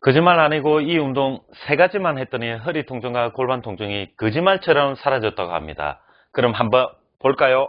거짓말 아니고 이 운동 세 가지만 했더니 허리 통증과 골반 통증이 거짓말처럼 사라졌다고 합니다. 그럼 한번 볼까요?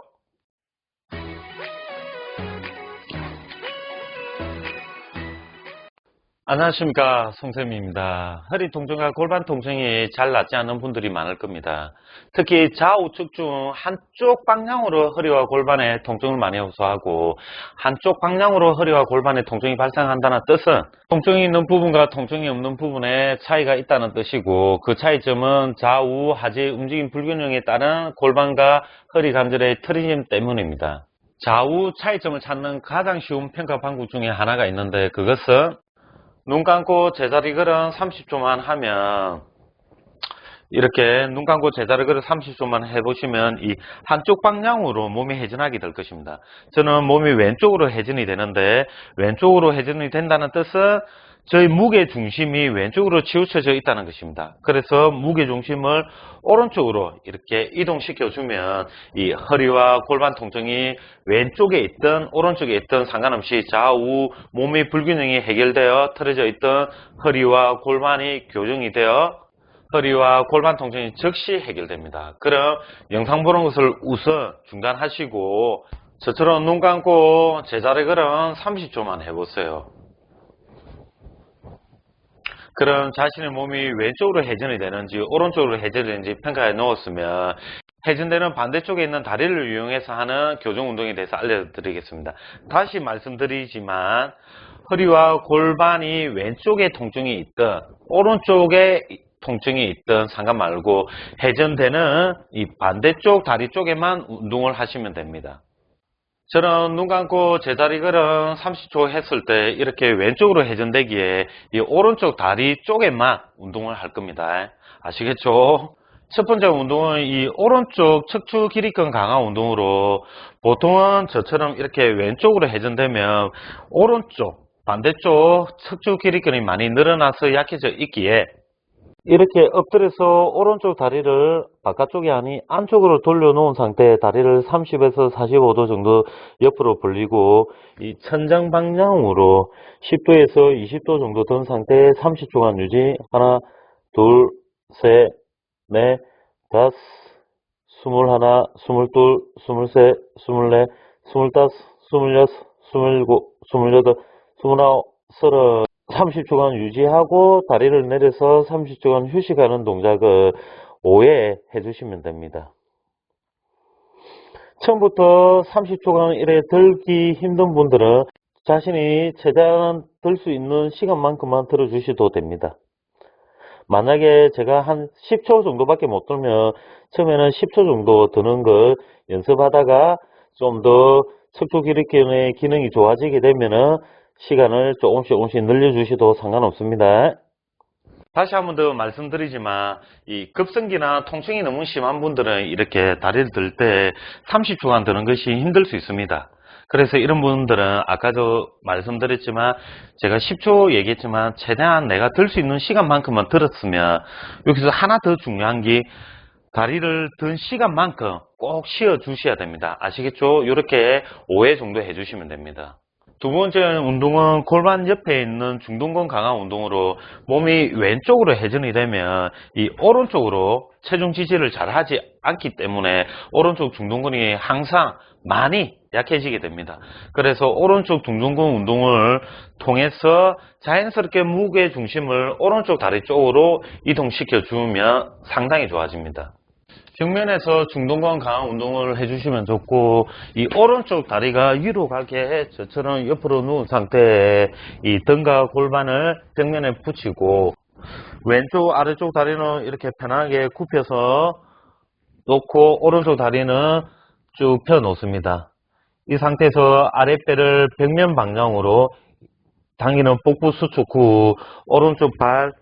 안녕하십니까, 송쌤입니다. 허리 통증과 골반 통증이 잘 낫지 않는 분들이 많을 겁니다. 특히 좌우측 중 한쪽 방향으로 허리와 골반에 통증을 많이 호소하고 한쪽 방향으로 허리와 골반에 통증이 발생한다는 뜻은 통증이 있는 부분과 통증이 없는 부분에 차이가 있다는 뜻이고, 그 차이점은 좌우 하지 움직임 불균형에 따른 골반과 허리 관절의 트리즘 때문입니다. 좌우 차이점을 찾는 가장 쉬운 평가 방법 중에 하나가 있는데, 그것은 눈 감고 제자리 걸음 30초만 하면, 이렇게 눈 감고 제자리 걸음 30초만 해보시면 이 한쪽 방향으로 몸이 회전하게 될 것입니다. 저는 몸이 왼쪽으로 회전이 되는데, 왼쪽으로 회전이 된다는 뜻은 저희 무게 중심이 왼쪽으로 치우쳐져 있다는 것입니다. 그래서 무게 중심을 오른쪽으로 이렇게 이동시켜 주면 이 허리와 골반 통증이 왼쪽에 있든 오른쪽에 있든 상관없이 좌우 몸의 불균형이 해결되어 틀어져 있던 허리와 골반이 교정이 되어 허리와 골반 통증이 즉시 해결됩니다. 그럼 영상 보는 것을 우선 중단하시고 저처럼 눈 감고 제자리 걸음 30초만 해보세요. 그럼 자신의 몸이 왼쪽으로 회전이 되는지 오른쪽으로 회전이 되는지 평가해 놓았으면, 회전되는 반대쪽에 있는 다리를 이용해서 하는 교정 운동에 대해서 알려드리겠습니다. 다시 말씀드리지만 허리와 골반이 왼쪽에 통증이 있든 오른쪽에 통증이 있든 상관 말고 회전되는 이 반대쪽 다리 쪽에만 운동을 하시면 됩니다. 저는 눈 감고 제자리 걸음 30초 했을 때 이렇게 왼쪽으로 회전되기에 이 오른쪽 다리 쪽에만 운동을 할 겁니다. 아시겠죠? 첫 번째 운동은 이 오른쪽 척추 기립근 강화 운동으로, 보통은 저처럼 이렇게 왼쪽으로 회전되면 오른쪽, 반대쪽 척추 기립근이 많이 늘어나서 약해져 있기에 이렇게 엎드려서 오른쪽 다리를 바깥쪽이 아닌 안쪽으로 돌려놓은 상태에 다리를 30에서 45도 정도 옆으로 벌리고 이 천장 방향으로 10도에서 20도 정도 든 상태에 30초간 유지. 하나, 둘, 셋, 넷, 다섯, 21, 22, 23, 24, 25, 26, 27, 28, 29, 30. 30초간 유지하고 다리를 내려서 30초간 휴식하는 동작을 5회 해주시면 됩니다. 처음부터 30초간 이래 들기 힘든 분들은 자신이 최대한 들 수 있는 시간만큼만 들어주셔도 됩니다. 만약에 제가 한 10초 정도밖에 못 들면 처음에는 10초 정도 드는 걸 연습하다가 좀 더 척추 기립근의 기능이 좋아지게 되면은 시간을 조금씩 늘려주셔도 상관없습니다. 다시 한 번 더 말씀드리지만 이 급성기나 통증이 너무 심한 분들은 이렇게 다리를 들 때 30초간 드는 것이 힘들 수 있습니다. 그래서 이런 분들은 아까도 말씀드렸지만 제가 10초 얘기했지만 최대한 내가 들 수 있는 시간만큼만 들었으면, 여기서 하나 더 중요한 게 다리를 든 시간만큼 꼭 쉬어 주셔야 됩니다. 아시겠죠? 이렇게 5회 정도 해주시면 됩니다. 두 번째 운동은 골반 옆에 있는 중둔근 강화 운동으로, 몸이 왼쪽으로 회전이 되면 이 오른쪽으로 체중 지지를 잘 하지 않기 때문에 오른쪽 중둔근이 항상 많이 약해지게 됩니다. 그래서 오른쪽 중둔근 운동을 통해서 자연스럽게 무게 중심을 오른쪽 다리 쪽으로 이동시켜 주면 상당히 좋아집니다. 정면에서 중둔근 강화 운동을 해주시면 좋고, 이 오른쪽 다리가 위로 가게 저처럼 옆으로 누운 상태에 이 등과 골반을 벽면에 붙이고, 왼쪽 아래쪽 다리는 이렇게 편하게 굽혀서 놓고 오른쪽 다리는 쭉 펴 놓습니다. 이 상태에서 아랫배를 벽면 방향으로 당기는 복부 수축 후 오른쪽 발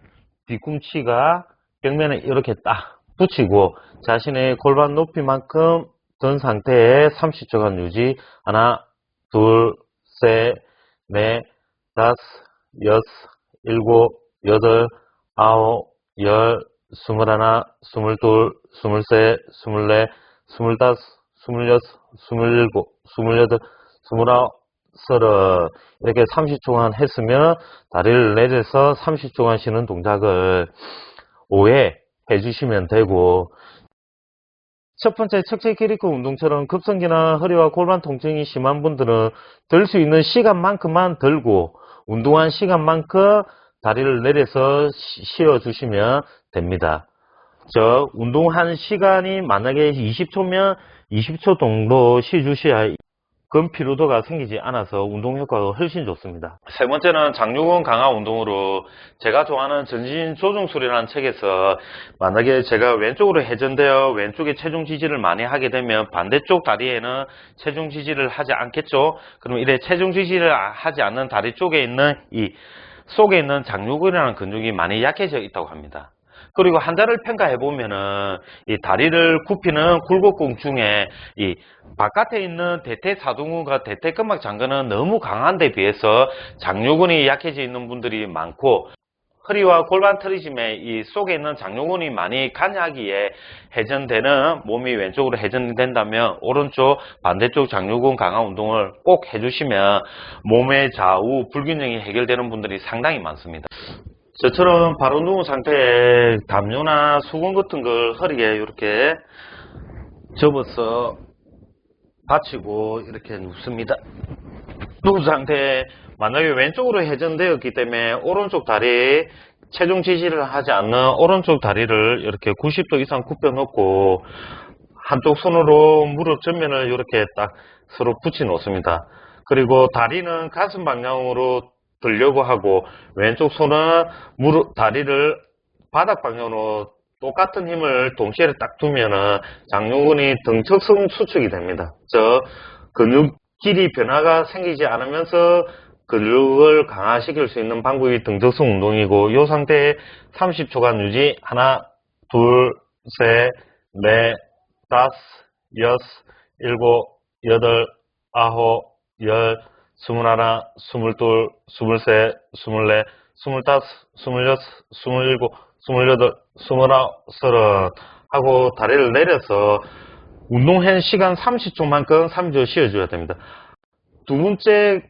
뒤꿈치가 벽면에 이렇게 딱 붙이고 자신의 골반 높이만큼 든 상태에 30초간 유지. 하나, 둘, 셋, 넷, 다섯, 여섯, 일곱, 여덟, 아홉, 열, 21, 22, 23, 24, 25, 26, 27, 28, 29, 이렇게 30초간 했으면 다리를 내려서 30초간 쉬는 동작을 5회 해주시면 되고, 첫 번째 척추 기립근 운동처럼 급성기나 허리와 골반 통증이 심한 분들은 들 수 있는 시간만큼만 들고 운동한 시간만큼 다리를 내려서 쉬어주시면 됩니다. 운동한 시간이 만약에 20초면 20초 정도 쉬어주셔야 근 피로도가 생기지 않아서 운동 효과가 훨씬 좋습니다. 세 번째는 장요근 강화 운동으로 제가 좋아하는 전신 조정술이라는 책에서 만약에 제가 왼쪽으로 회전되어 왼쪽에 체중 지지를 많이 하게 되면 반대쪽 다리에는 체중 지지를 하지 않겠죠. 그럼 이래 체중 지지를 하지 않는 다리 쪽에 있는 이 속에 있는 장요근이라는 근육이 많이 약해져 있다고 합니다. 그리고 환자를 평가해 보면은 이 다리를 굽히는 굴곡근 중에 이 바깥에 있는 대퇴사두근과 대퇴근막 장근은 너무 강한 데 비해서 장요근이 약해져 있는 분들이 많고, 허리와 골반 트리즘에 이 속에 있는 장요근이 많이 간하기에 회전되는 몸이 왼쪽으로 회전된다면 오른쪽 반대쪽 장요근 강화 운동을 꼭 해주시면 몸의 좌우 불균형이 해결되는 분들이 상당히 많습니다. 저처럼 바로 누운 상태에 담요나 수건 같은 걸 허리에 이렇게 접어서 받치고 이렇게 눕습니다. 누운 상태에 만약에 왼쪽으로 회전되었기 때문에 오른쪽 다리 체중 지지를 하지 않는 오른쪽 다리를 이렇게 90도 이상 굽혀 놓고 한쪽 손으로 무릎 전면을 이렇게 딱 서로 붙여 놓습니다. 그리고 다리는 가슴 방향으로 들려고 하고 왼쪽 손은 다리를 바닥 방향으로 똑같은 힘을 동시에 딱 두면은 장요근이 등척성 수축이 됩니다. 근육 길이 변화가 생기지 않으면서 근육을 강화시킬 수 있는 방법이 등척성 운동이고, 이 상태에 30초간 유지. 하나, 둘, 셋, 넷, 다섯, 여섯, 일곱, 여덟, 아홉, 열, 21, 22, 23, 24, 25, 26, 27, 28, 29, 30 하고 다리를 내려서 운동한 시간 30초만큼 3초 쉬어줘야 됩니다. 두 번째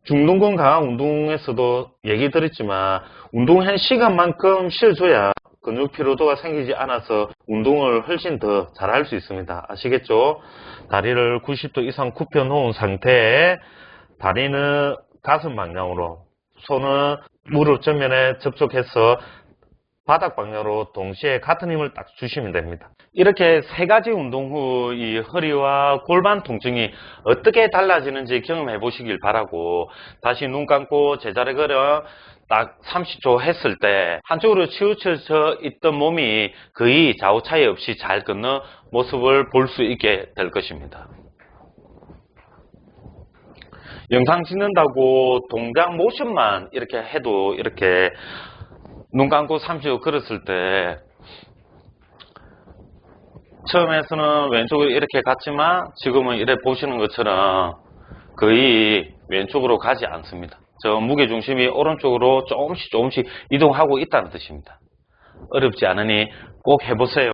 중둔근 강화 운동에서도 얘기 드렸지만 운동한 시간만큼 쉬어줘야 근육 피로도가 생기지 않아서 운동을 훨씬 더 잘할 수 있습니다. 아시겠죠? 다리를 90도 이상 굽혀 놓은 상태에 다리는 가슴 방향으로, 손은 무릎 전면에 접촉해서 바닥 방향으로 동시에 같은 힘을 딱 주시면 됩니다. 이렇게 세 가지 운동 후 이 허리와 골반 통증이 어떻게 달라지는지 경험해 보시길 바라고, 다시 눈 감고 제자리 걸어 딱 30초 했을 때 한쪽으로 치우쳐져 있던 몸이 거의 좌우 차이 없이 잘 걷는 모습을 볼 수 있게 될 것입니다. 영상 찍는다고 동작 모션만 이렇게 해도 이렇게 눈 감고 30초 걸었을 때 처음에서는 왼쪽으로 이렇게 갔지만 지금은 이렇게 보시는 것처럼 거의 왼쪽으로 가지 않습니다. 무게중심이 오른쪽으로 조금씩 이동하고 있다는 뜻입니다. 어렵지 않으니 꼭 해보세요.